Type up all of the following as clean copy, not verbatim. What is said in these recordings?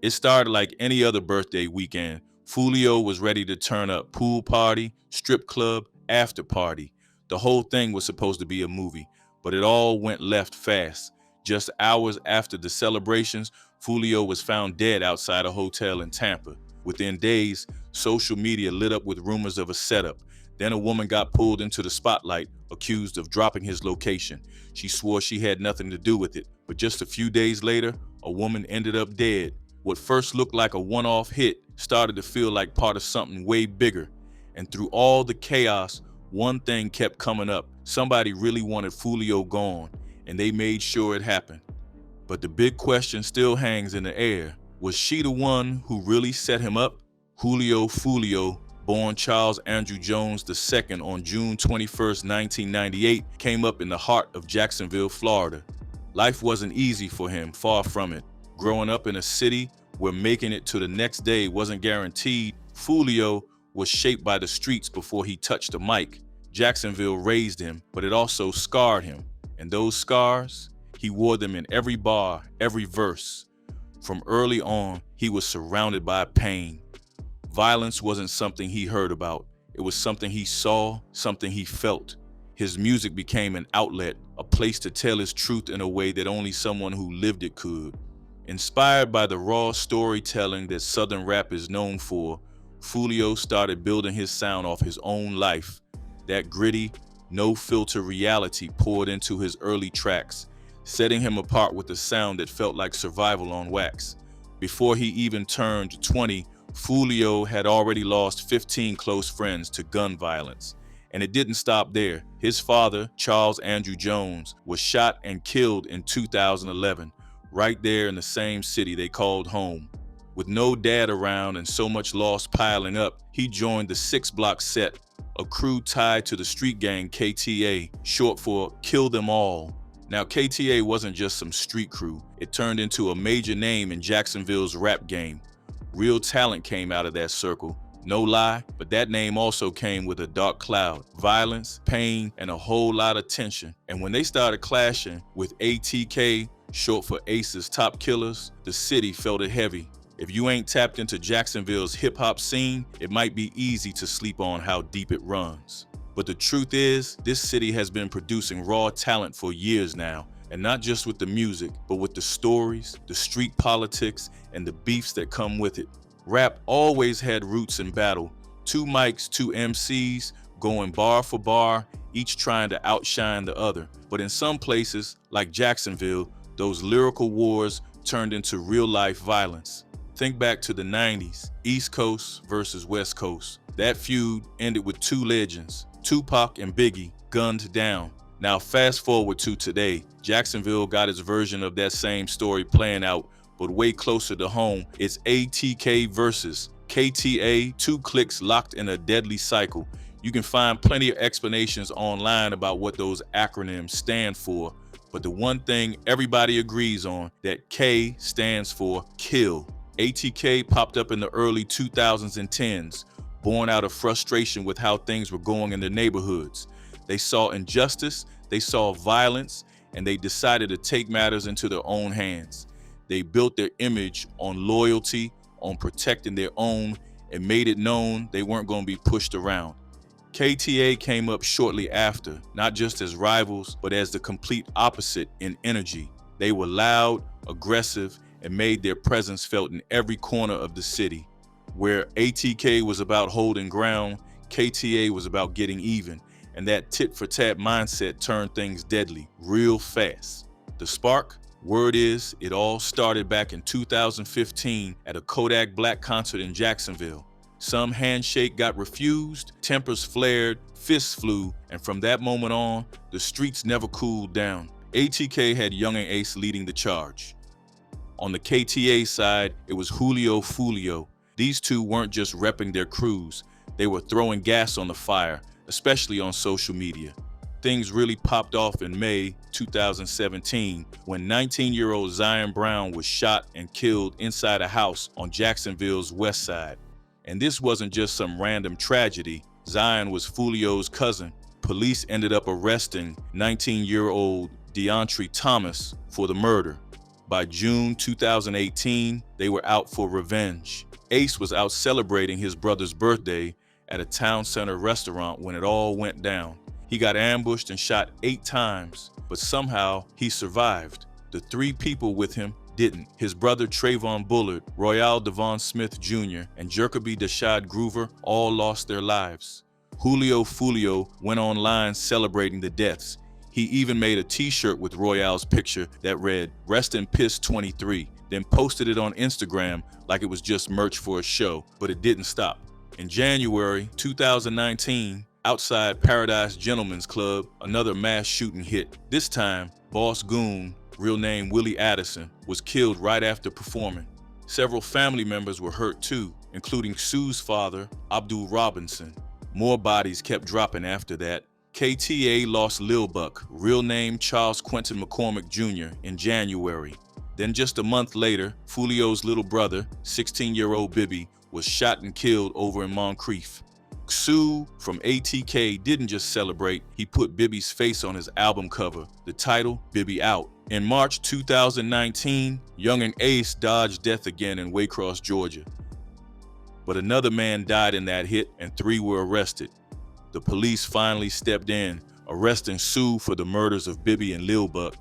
It started like any other birthday weekend. Foolio was ready to turn up. Pool party, strip club, after party. The whole thing was supposed to be a movie, but it all went left fast. Just hours after the celebrations, Foolio was found dead outside a hotel in Tampa. Within days, social media lit up with rumors of a setup. Then a woman got pulled into the spotlight, accused of dropping his location. She swore she had nothing to do with it, but just a few days later, a woman ended up dead. What first looked like a one-off hit started to feel like part of something way bigger. And through all the chaos, one thing kept coming up. Somebody really wanted Foolio gone, and they made sure it happened. But the big question still hangs in the air. Was she the one who really set him up? Julio Foolio, born Charles Andrew Jones II on June 21, 1998, came up in the heart of Jacksonville, Florida. Life wasn't easy for him, far from it. Growing up in a city where making it to the next day wasn't guaranteed, Foolio was shaped by the streets before he touched the mic. Jacksonville raised him, but it also scarred him. And those scars, he wore them in every bar, every verse. From early on, he was surrounded by pain. Violence wasn't something he heard about. It was something he saw, something he felt. His music became an outlet, a place to tell his truth in a way that only someone who lived it could. Inspired by the raw storytelling that Southern rap is known for, Foolio started building his sound off his own life. That gritty, no-filter reality poured into his early tracks, setting him apart with a sound that felt like survival on wax. Before he even turned 20, Foolio had already lost 15 close friends to gun violence. And it didn't stop there. His father, Charles Andrew Jones, was shot and killed in 2011, right there in the same city they called home. With no dad around and so much loss piling up, he joined the 6-Block Set, a crew tied to the street gang KTA, short for Kill Them All. Now, KTA wasn't just some street crew. It turned into a major name in Jacksonville's rap game. Real talent came out of that circle. No lie, but that name also came with a dark cloud, violence, pain, and a whole lot of tension. And when they started clashing with ATK, short for Ace's Top Killers, the city felt it heavy. If you ain't tapped into Jacksonville's hip-hop scene, it might be easy to sleep on how deep it runs. But the truth is, this city has been producing raw talent for years now, and not just with the music, but with the stories, the street politics, and the beefs that come with it. Rap always had roots in battle. 2 mics, 2 MCs, going bar for bar, each trying to outshine the other. But in some places, like Jacksonville, those lyrical wars turned into real-life violence. Think back to the 90s, East Coast versus West Coast. That feud ended with 2 legends, Tupac and Biggie, gunned down. Now fast forward to today, Jacksonville got its version of that same story playing out, but way closer to home. It's ATK versus KTA, 2 cliques locked in a deadly cycle. You can find plenty of explanations online about what those acronyms stand for, but the one thing everybody agrees on, that K stands for kill. ATK popped up in the early 2000s and 10s, born out of frustration with how things were going in their neighborhoods. They saw injustice, they saw violence, and they decided to take matters into their own hands. They built their image on loyalty, on protecting their own, and made it known they weren't going to be pushed around. KTA came up shortly after, not just as rivals, but as the complete opposite in energy. They were loud, aggressive, and made their presence felt in every corner of the city. Where ATK was about holding ground, KTA was about getting even, and that tit-for-tat mindset turned things deadly real fast. The spark? Word is, it all started back in 2015 at a Kodak Black concert in Jacksonville. Some handshake got refused, tempers flared, fists flew, and from that moment on, the streets never cooled down. ATK had Young and Ace leading the charge. On the KTA side, it was Julio Foolio. These two weren't just repping their crews, they were throwing gas on the fire, especially on social media. Things really popped off in May 2017 when 19-year-old Zion Brown was shot and killed inside a house on Jacksonville's west side. And this wasn't just some random tragedy. Zion was Foolio's cousin. Police ended up arresting 19-year-old DeAndre Thomas for the murder. By June 2018, they were out for revenge. Ace was out celebrating his brother's birthday at a town center restaurant when it all went down. He got ambushed and shot 8 times, but somehow he survived. The 3 people with him didn't. His brother Trayvon Bullard, Royale Devon Smith Jr., and Jerkaby Dashad Groover all lost their lives. Julio Foolio went online celebrating the deaths. He even made a t-shirt with Royale's picture that read, "Rest in Piss 23, then posted it on Instagram like it was just merch for a show, but it didn't stop. In January 2019, outside Paradise Gentlemen's Club, another mass shooting hit. This time, Boss Goon, real name Willie Addison, was killed right after performing. Several family members were hurt too, including Sue's father, Abdul Robinson. More bodies kept dropping after that. KTA lost Lil Buck, real name Charles Quentin McCormick Jr., in January. Then just a month later, Foolio's little brother, 16-year-old Bibby, was shot and killed over in Moncrief. Sue from ATK didn't just celebrate, he put Bibby's face on his album cover, the title, Bibby Out. In March 2019, youngin' Ace dodged death again in Waycross, Georgia. But another man died in that hit and 3 were arrested. The police finally stepped in, arresting Sue for the murders of Bibby and Lil Buck.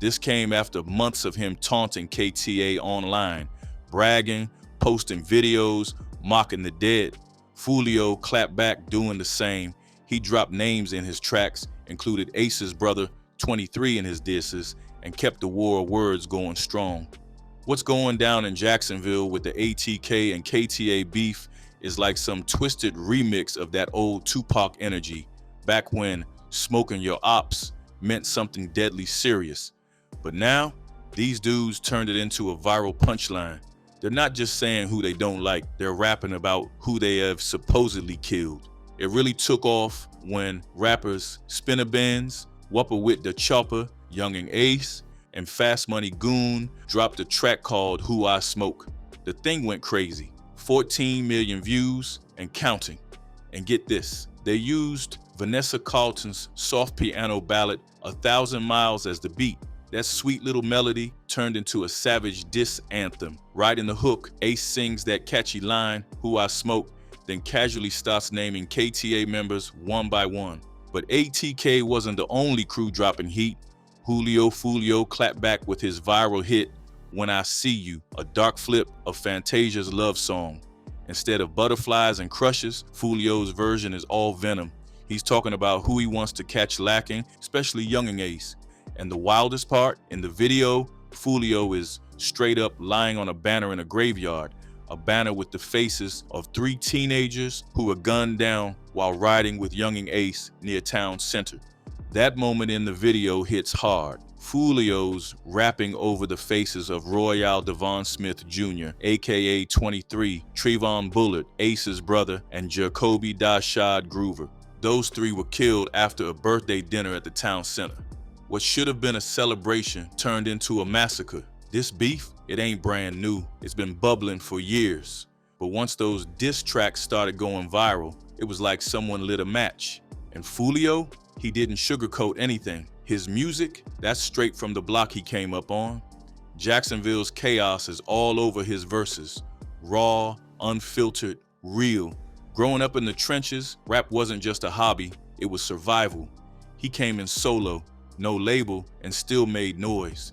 This came after months of him taunting KTA online, bragging, posting videos, mocking the dead. Foolio clapped back doing the same. He dropped names in his tracks, included Ace's brother 23 in his disses, and kept the war of words going strong. What's going down in Jacksonville with the ATK and KTA beef is like some twisted remix of that old Tupac energy, back when smoking your ops meant something deadly serious. But now, these dudes turned it into a viral punchline. They're not just saying who they don't like, they're rapping about who they have supposedly killed. It really took off when rappers Spinner Benz, Wuppa Wit Da Chopper, Youngin' Ace, and Fast Money Goon dropped a track called Who I Smoke. The thing went crazy. 14 million views and counting. And get this, they used Vanessa Carlton's soft piano ballad 1,000 Miles as the beat. That sweet little melody turned into a savage diss anthem. Right in the hook, Ace sings that catchy line, Who I Smoke, then casually starts naming KTA members one by one. But ATK wasn't the only crew dropping heat. Julio Foolio clapped back with his viral hit, When I See You, a dark flip of Fantasia's love song. Instead of butterflies and crushes, Foolio's version is all venom. He's talking about who he wants to catch lacking, especially youngin' Ace. And the wildest part, in the video, Foolio is straight up lying on a banner in a graveyard, a banner with the faces of 3 teenagers who were gunned down while riding with youngin' Ace near town center. That moment in the video hits hard. Foolio's rapping over the faces of Royale Devon Smith Jr., aka 23, Trayvon Bullard, Ace's brother, and Jerkaby Dashad Groover. Those 3 were killed after a birthday dinner at the town center. What should have been a celebration turned into a massacre. This beef, it ain't brand new. It's been bubbling for years. But once those diss tracks started going viral, it was like someone lit a match. And Foolio, he didn't sugarcoat anything. His music, that's straight from the block he came up on. Jacksonville's chaos is all over his verses. Raw, unfiltered, real. Growing up in the trenches, rap wasn't just a hobby, it was survival. He came in solo, no label, and still made noise.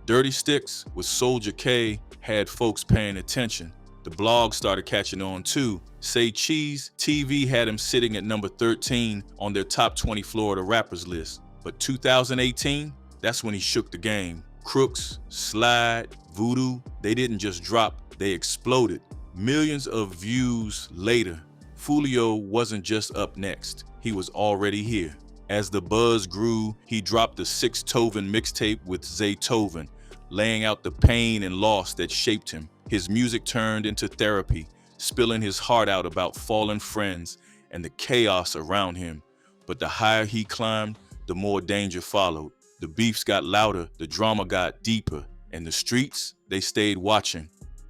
Dirty Sticks with Soldier K had folks paying attention. The blog started catching on too. Say Cheese TV had him sitting at number 13 on their top 20 Florida rappers list. But 2018, that's when he shook the game. Crooks, Slide, Voodoo, they didn't just drop, they exploded. Millions of views later, Foolio wasn't just up next, he was already here. As the buzz grew, he dropped the 6th-Toven mixtape with Zaytoven, laying out the pain and loss that shaped him. His music turned into therapy, spilling his heart out about fallen friends and the chaos around him. But the higher he climbed, the more danger followed. The beefs got louder, the drama got deeper, and the streets, they stayed watching.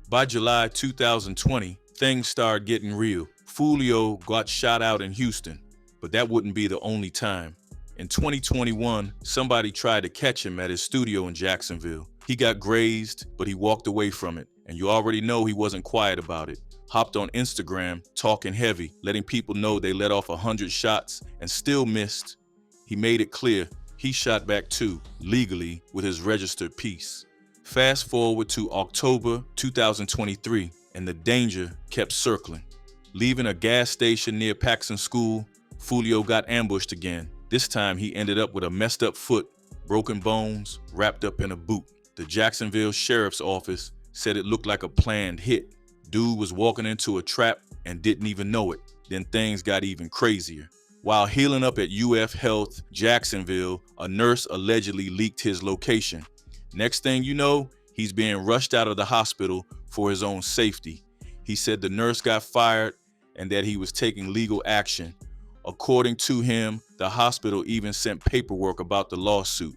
By July 2020, things started getting real. Foolio got shot out in Houston. But that wouldn't be the only time. In 2021, somebody tried to catch him at his studio in Jacksonville. He got grazed, but he walked away from it, and you already know he wasn't quiet about it. Hopped on Instagram, talking heavy, letting people know they let off 100 shots and still missed. He made it clear he shot back too, legally, with his registered piece. Fast forward to October 2023, and the danger kept circling. Leaving a gas station near Paxson School, Foolio got ambushed again. This time he ended up with a messed up foot, broken bones, wrapped up in a boot. The Jacksonville Sheriff's Office said it looked like a planned hit. Dude was walking into a trap and didn't even know it. Then things got even crazier. While healing up at UF Health Jacksonville, a nurse allegedly leaked his location. Next thing you know, he's being rushed out of the hospital for his own safety. He said the nurse got fired and that he was taking legal action. According to him, the hospital even sent paperwork about the lawsuit.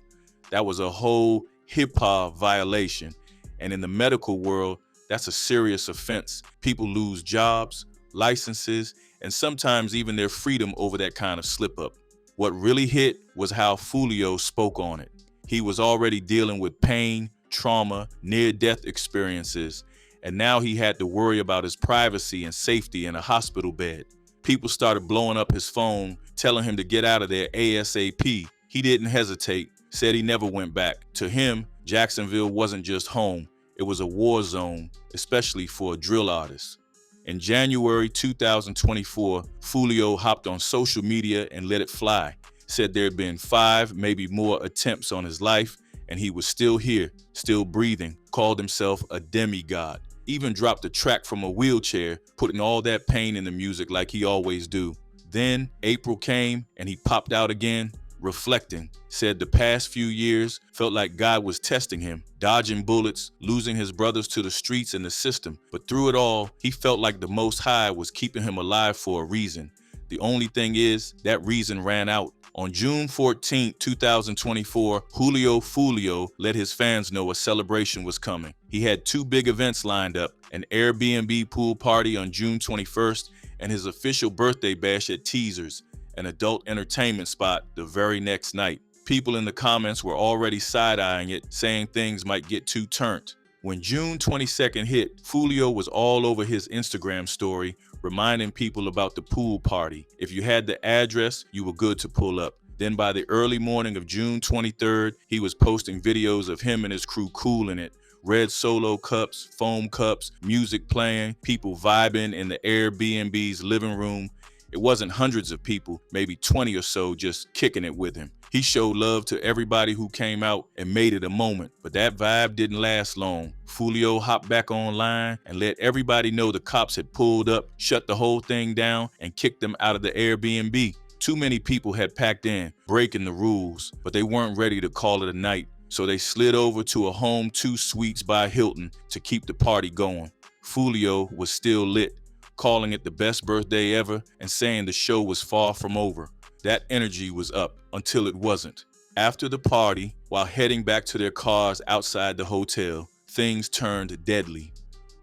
That was a whole HIPAA violation. And in the medical world, that's a serious offense. People lose jobs, licenses, and sometimes even their freedom over that kind of slip up. What really hit was how Foolio spoke on it. He was already dealing with pain, trauma, near-death experiences, and now he had to worry about his privacy and safety in a hospital bed. People started blowing up his phone, telling him to get out of there ASAP. He didn't hesitate, said he never went back. To him, Jacksonville wasn't just home, it was a war zone, especially for a drill artist. In January 2024, Foolio hopped on social media and let it fly. Said there had been 5, maybe more attempts on his life, and he was still here, still breathing, called himself a demigod. Even dropped a track from a wheelchair, putting all that pain in the music like he always do. Then April came and he popped out again, reflecting, said the past few years felt like God was testing him, dodging bullets, losing his brothers to the streets and the system. But through it all, he felt like the Most High was keeping him alive for a reason. The only thing is, that reason ran out. On June 14, 2024, Julio Foolio let his fans know a celebration was coming. He had 2 big events lined up, an Airbnb pool party on June 21st and his official birthday bash at Teasers, an adult entertainment spot, the very next night. People in the comments were already side-eyeing it, saying things might get too turned. When June 22nd hit, Foolio was all over his Instagram story, reminding people about the pool party. If you had the address, you were good to pull up. Then by the early morning of June 23rd, he was posting videos of him and his crew cooling it. Red Solo cups, foam cups, music playing, people vibing in the Airbnb's living room. It wasn't hundreds of people, maybe 20 or so just kicking it with him. He showed love to everybody who came out and made it a moment, but that vibe didn't last long. Foolio hopped back online and let everybody know the cops had pulled up, shut the whole thing down, and kicked them out of the Airbnb. Too many people had packed in, breaking the rules, but they weren't ready to call it a night, so they slid over to a home 2 suites by Hilton to keep the party going. Foolio was still lit, calling it the best birthday ever and saying the show was far from over. That energy was up until it wasn't. After the party, while heading back to their cars outside the hotel, things turned deadly.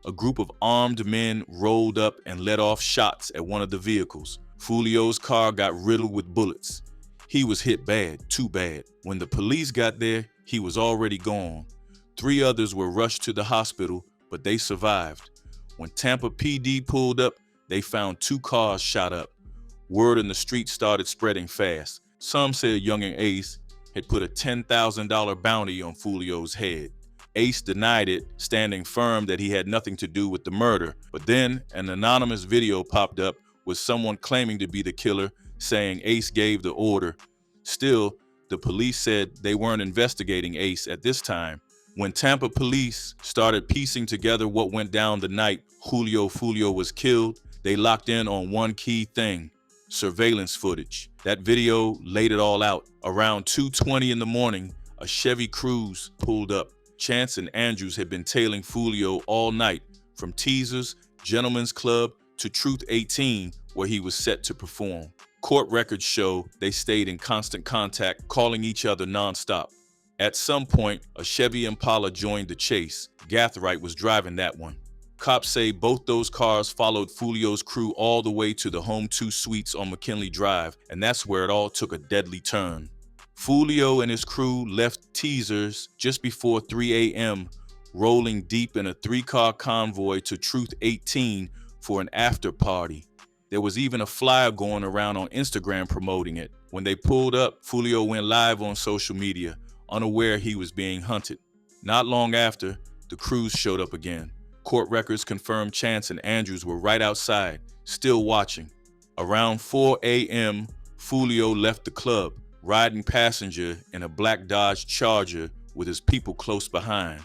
A group of armed men rolled up and let off shots at one of the vehicles. Foolio's car got riddled with bullets. He was hit bad, too bad. When the police got there, he was already gone. 3 others were rushed to the hospital, but they survived. When Tampa PD pulled up, they found 2 cars shot up. Word in the street started spreading fast. Some said youngin' Ace had put a $10,000 bounty on Foolio's head. Ace denied it, standing firm that he had nothing to do with the murder. But then an anonymous video popped up with someone claiming to be the killer, saying Ace gave the order. Still, the police said they weren't investigating Ace at this time. When Tampa police started piecing together what went down the night Julio Foolio was killed, they locked in on one key thing: surveillance footage. That video laid it all out. Around 2:20 in the morning, a Chevy Cruze pulled up. Chance and Andrews had been tailing Foolio all night, from Teasers, Gentlemen's Club, to Truth 18, where he was set to perform. Court records show they stayed in constant contact, calling each other nonstop. At some point, a Chevy Impala joined the chase. Gathright was driving that one. Cops say both those cars followed Foolio's crew all the way to the home 2 suites on McKinley Drive, and that's where it all took a deadly turn. Foolio and his crew left teasers just before 3 a.m., rolling deep in a 3-car convoy to Truth 18 for an after party. There was even a flyer going around on Instagram promoting it. When they pulled up, Foolio went live on social media, unaware he was being hunted. Not long after, the crews showed up again. Court records confirmed Chance and Andrews were right outside, still watching. Around 4 a.m., Foolio left the club, riding passenger in a black Dodge Charger with his people close behind.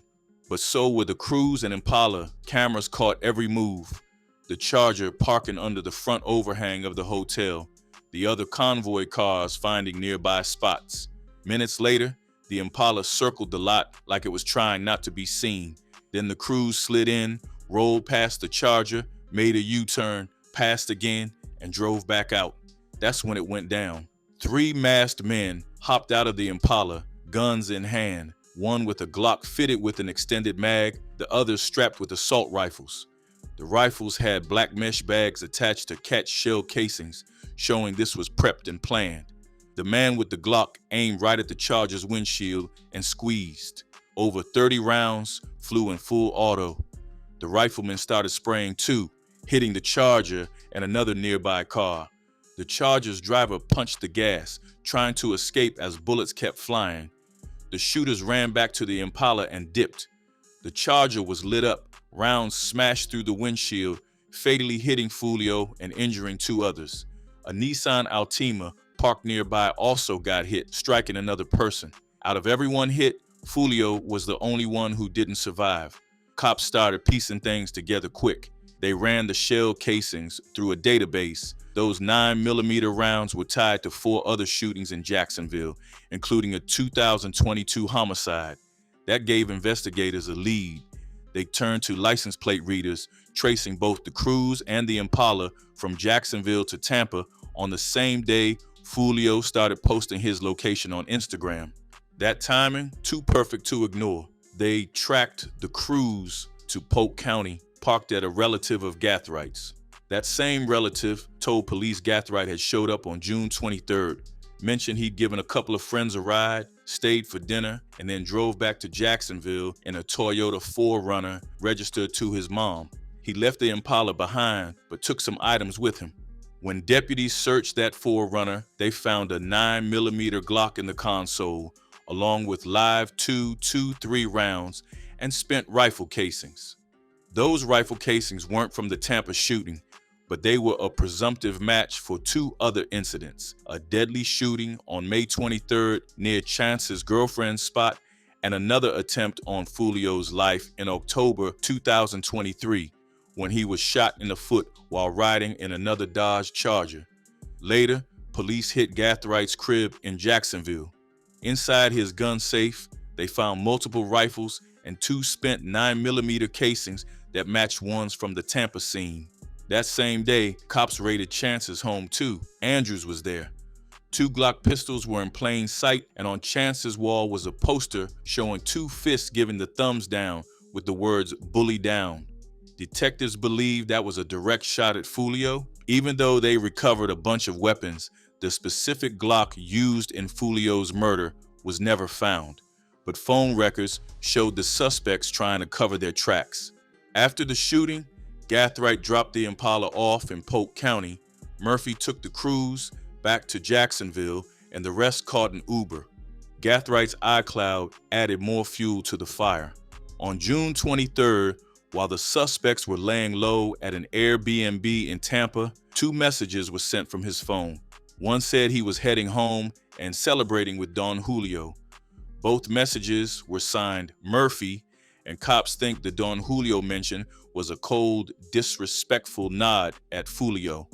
But so were the crews and Impala. Cameras caught every move. The Charger parking under the front overhang of the hotel, the other convoy cars finding nearby spots. Minutes later, the Impala circled the lot like it was trying not to be seen. Then the crews slid in, rolled past the Charger, made a U-turn, passed again, and drove back out. That's when it went down. 3 masked men hopped out of the Impala, guns in hand, one with a Glock fitted with an extended mag, the other strapped with assault rifles. The rifles had black mesh bags attached to catch shell casings, showing this was prepped and planned. The man with the Glock aimed right at the Charger's windshield and squeezed. Over 30 rounds flew in full auto. The rifleman started spraying too, hitting the Charger and another nearby car. The Charger's driver punched the gas, trying to escape as bullets kept flying. The shooters ran back to the Impala and dipped. The Charger was lit up. Rounds smashed through the windshield, fatally hitting Foolio and injuring 2 others. A Nissan Altima parked nearby also got hit, striking another person. Out of everyone hit, Foolio was the only one who didn't survive. Cops started piecing things together quick. They ran the shell casings through a database. Those 9mm rounds were tied to 4 other shootings in Jacksonville, including a 2022 homicide. That gave investigators a lead. They turned to license plate readers, tracing both the crews and the Impala from Jacksonville to Tampa on the same day Foolio started posting his location on Instagram. That timing, too perfect to ignore. They tracked the crews to Polk County, parked at a relative of Gathrights. That same relative told police Gathright had showed up on June 23rd, mentioned he'd given a couple of friends a ride, stayed for dinner, and then drove back to Jacksonville in a Toyota 4Runner registered to his mom. He left the Impala behind, but took some items with him. When deputies searched that 4Runner, they found a 9mm Glock in the console, along with live .223 rounds and spent rifle casings. Those rifle casings weren't from the Tampa shooting, but they were a presumptive match for 2 other incidents: a deadly shooting on May 23rd near Chance's girlfriend's spot, and another attempt on Foolio's life in October 2023, when he was shot in the foot while riding in another Dodge Charger. Later, police hit Gathwright's crib in Jacksonville. Inside his gun safe, they found multiple rifles and 2 spent 9mm casings that matched ones from the Tampa scene. That same day, cops raided Chance's home too. Andrews was there. 2 Glock pistols were in plain sight, and on Chance's wall was a poster showing 2 fists giving the thumbs down with the words "bully down." Detectives believed that was a direct shot at Foolio. Even though they recovered a bunch of weapons, the specific Glock used in Foolio's murder was never found. But phone records showed the suspects trying to cover their tracks. After the shooting, Gathright dropped the Impala off in Polk County. Murphy took the crews back to Jacksonville, and the rest caught an Uber. Gathwright's iCloud added more fuel to the fire. On June 23rd, while the suspects were laying low at an Airbnb in Tampa, 2 messages were sent from his phone. One said he was heading home and celebrating with Don Julio. Both messages were signed Murphy, and cops think the Don Julio mention was a cold, disrespectful nod at Foolio.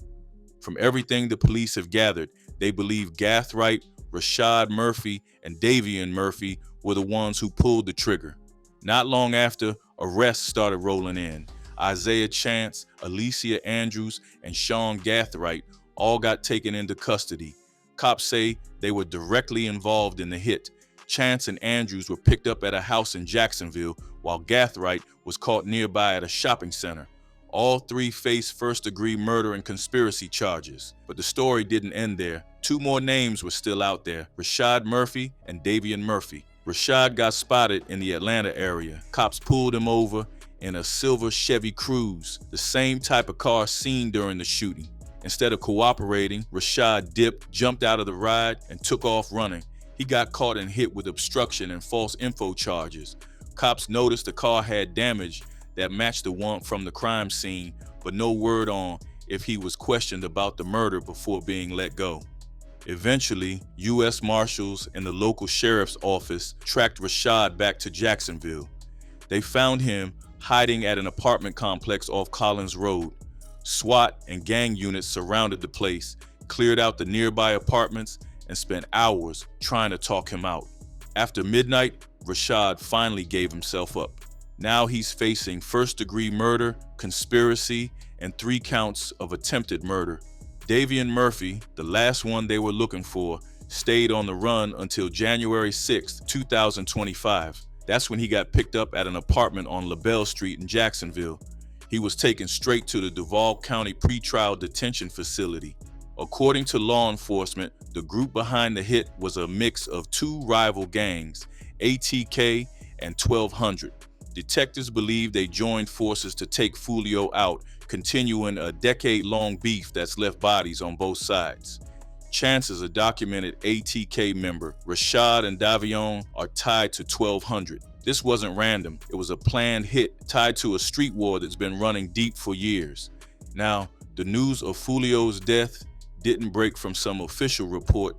From everything the police have gathered, they believe Gathright, Rashad Murphy, and Davian Murphy were the ones who pulled the trigger. Not long after, arrests started rolling in. Isaiah Chance, Alicia Andrews, and Sean Gathright all got taken into custody. Cops say they were directly involved in the hit. Chance and Andrews were picked up at a house in Jacksonville, while Gathright was caught nearby at a shopping center. All three faced first-degree murder and conspiracy charges. But the story didn't end there. Two more names were still out there, Rashad Murphy and Davian Murphy. Rashad got spotted in the Atlanta area. Cops pulled him over in a silver Chevy Cruze, the same type of car seen during the shooting. Instead of cooperating, Rashad dipped, jumped out of the ride, and took off running. He got caught and hit with obstruction and false info charges. Cops noticed the car had damage that matched the one from the crime scene, but no word on if he was questioned about the murder before being let go. Eventually, U.S. Marshals and the local sheriff's office tracked Rashad back to Jacksonville. They found him hiding at an apartment complex off Collins Road. SWAT and gang units surrounded the place, cleared out the nearby apartments, and spent hours trying to talk him out. After midnight, Rashad finally gave himself up. Now he's facing first-degree murder, conspiracy, and 3 counts of attempted murder. Davian Murphy, the last one they were looking for, stayed on the run until January 6, 2025. That's when he got picked up at an apartment on LaBelle Street in Jacksonville. He was taken straight to the Duval County Pretrial Detention Facility. According to law enforcement, the group behind the hit was a mix of 2 rival gangs, ATK and 1200. Detectives believe they joined forces to take Foolio out, continuing a decade-long beef that's left bodies on both sides. Chance is a documented ATK member. Rashad and Davion are tied to 1200. This wasn't random. It was a planned hit tied to a street war that's been running deep for years. Now, the news of Foolio's death didn't break from some official report.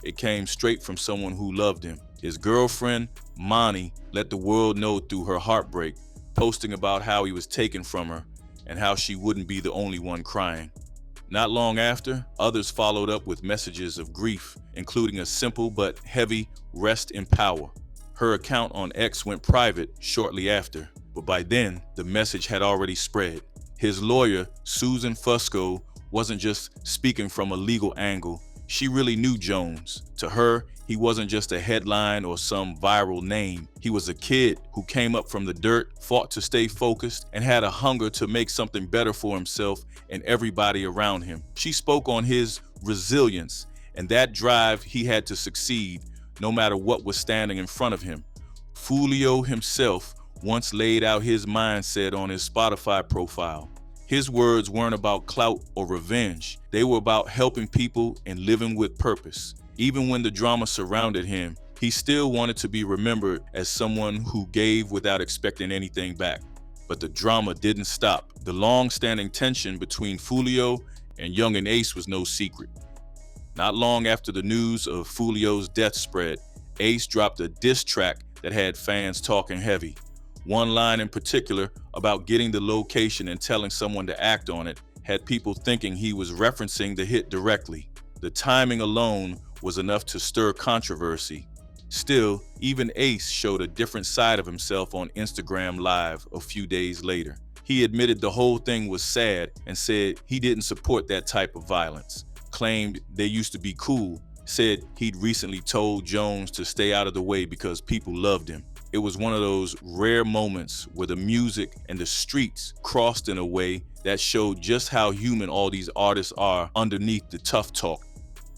It came straight from someone who loved him. His girlfriend, Monty, let the world know through her heartbreak, posting about how he was taken from her and how she wouldn't be the only one crying. Not long after, others followed up with messages of grief, including a simple but heavy "rest in power." Her account on X went private shortly after, but by then, the message had already spread. His lawyer, Susan Fusco, wasn't just speaking from a legal angle. She really knew Jones. To her, he wasn't just a headline or some viral name. He was a kid who came up from the dirt, fought to stay focused, and had a hunger to make something better for himself and everybody around him. She spoke on his resilience and that drive he had to succeed no matter what was standing in front of him. Foolio himself once laid out his mindset on his Spotify profile. His words weren't about clout or revenge. They were about helping people and living with purpose. Even when the drama surrounded him, he still wanted to be remembered as someone who gave without expecting anything back. But the drama didn't stop. The long-standing tension between Foolio and Young and Ace was no secret. Not long after the news of Foolio's death spread, Ace dropped a diss track that had fans talking heavy. One line in particular about getting the location and telling someone to act on it had people thinking he was referencing the hit directly. The timing alone was enough to stir controversy. Still, even Ace showed a different side of himself on Instagram Live a few days later. He admitted the whole thing was sad and said he didn't support that type of violence, claimed they used to be cool, said he'd recently told Jones to stay out of the way because people loved him. It was one of those rare moments where the music and the streets crossed in a way that showed just how human all these artists are underneath the tough talk.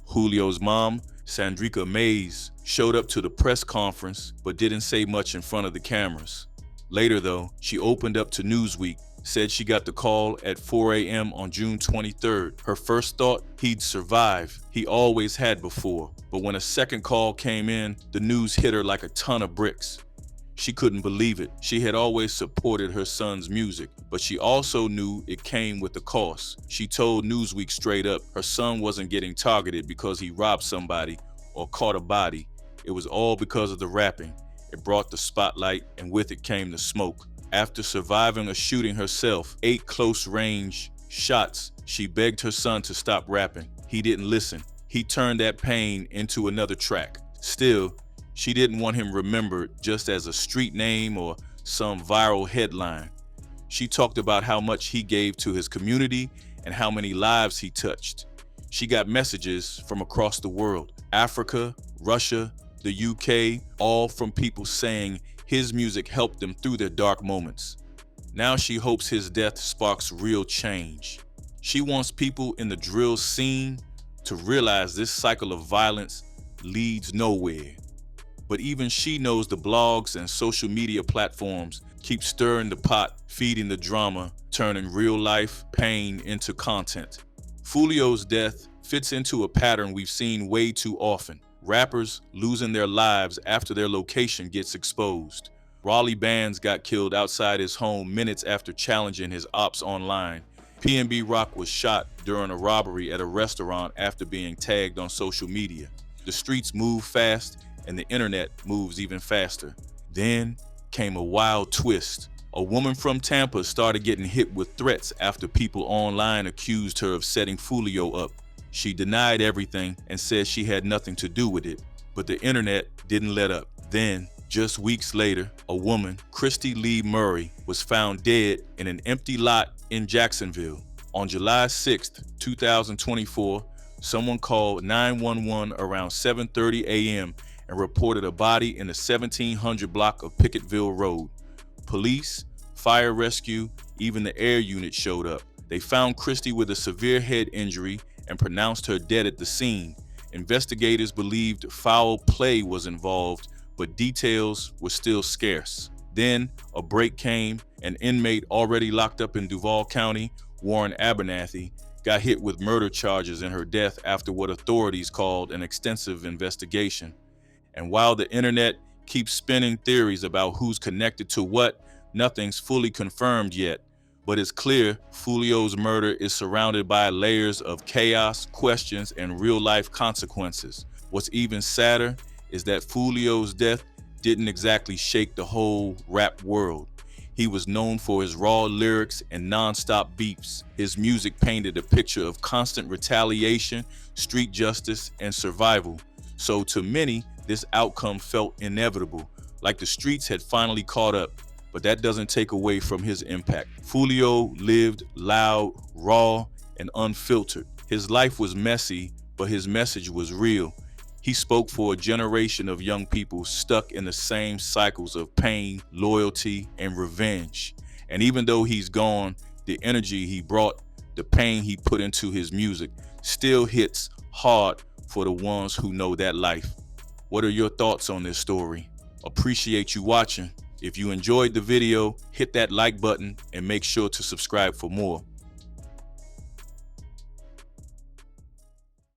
Julio's mom, Sandrika Mays, showed up to the press conference but didn't say much in front of the cameras. Later though, she opened up to Newsweek, said she got the call at 4 a.m. on June 23rd. Her first thought, he'd survive. He always had before. But when a second call came in, the news hit her like a ton of bricks. She couldn't believe it. She had always supported her son's music, but she also knew it came with a cost. She told Newsweek straight up her son wasn't getting targeted because he robbed somebody or caught a body. It was all because of the rapping. It brought the spotlight, and with it came the smoke. After surviving a shooting herself, 8 close-range shots, she begged her son to stop rapping. He didn't listen. He turned that pain into another track. Still, she didn't want him remembered just as a street name or some viral headline. She talked about how much he gave to his community and how many lives he touched. She got messages from across the world, Africa, Russia, the UK, all from people saying his music helped them through their dark moments. Now she hopes his death sparks real change. She wants people in the drill scene to realize this cycle of violence leads nowhere. But even she knows the blogs and social media platforms keep stirring the pot, feeding the drama, turning real life pain into content. Foolio's death fits into a pattern we've seen way too often. Rappers losing their lives after their location gets exposed. Raleigh Bands got killed outside his home minutes after challenging his ops online. PNB Rock was shot during a robbery at a restaurant after being tagged on social media. The streets move fast, and the internet moves even faster. Then came a wild twist. A woman from Tampa started getting hit with threats after people online accused her of setting Foolio up. She denied everything and said she had nothing to do with it, but the internet didn't let up. Then, just weeks later, a woman, Christy Lee Murray, was found dead in an empty lot in Jacksonville. On July 6, 2024, someone called 911 around 7:30 a.m. and reported a body in the 1700 block of Pickettville Road. Police, fire rescue, even the air unit showed up. They found Christy with a severe head injury and pronounced her dead at the scene. Investigators believed foul play was involved, but details were still scarce. Then a break came. An inmate already locked up in Duval County, Warren Abernathy, got hit with murder charges in her death after what authorities called an extensive investigation. And while the internet keeps spinning theories about who's connected to what, nothing's fully confirmed yet. But it's clear Foolio's murder is surrounded by layers of chaos, questions, and real-life consequences. What's even sadder is that Foolio's death didn't exactly shake the whole rap world. He was known for his raw lyrics and non-stop beefs. His music painted a picture of constant retaliation, street justice, and survival. So to many, this outcome felt inevitable, like the streets had finally caught up. But that doesn't take away from his impact. Foolio lived loud, raw, and unfiltered. His life was messy, but his message was real. He spoke for a generation of young people stuck in the same cycles of pain, loyalty, and revenge. And even though he's gone, the energy he brought, the pain he put into his music, still hits hard for the ones who know that life. What are your thoughts on this story? Appreciate you watching. If you enjoyed the video, hit that like button and make sure to subscribe for more.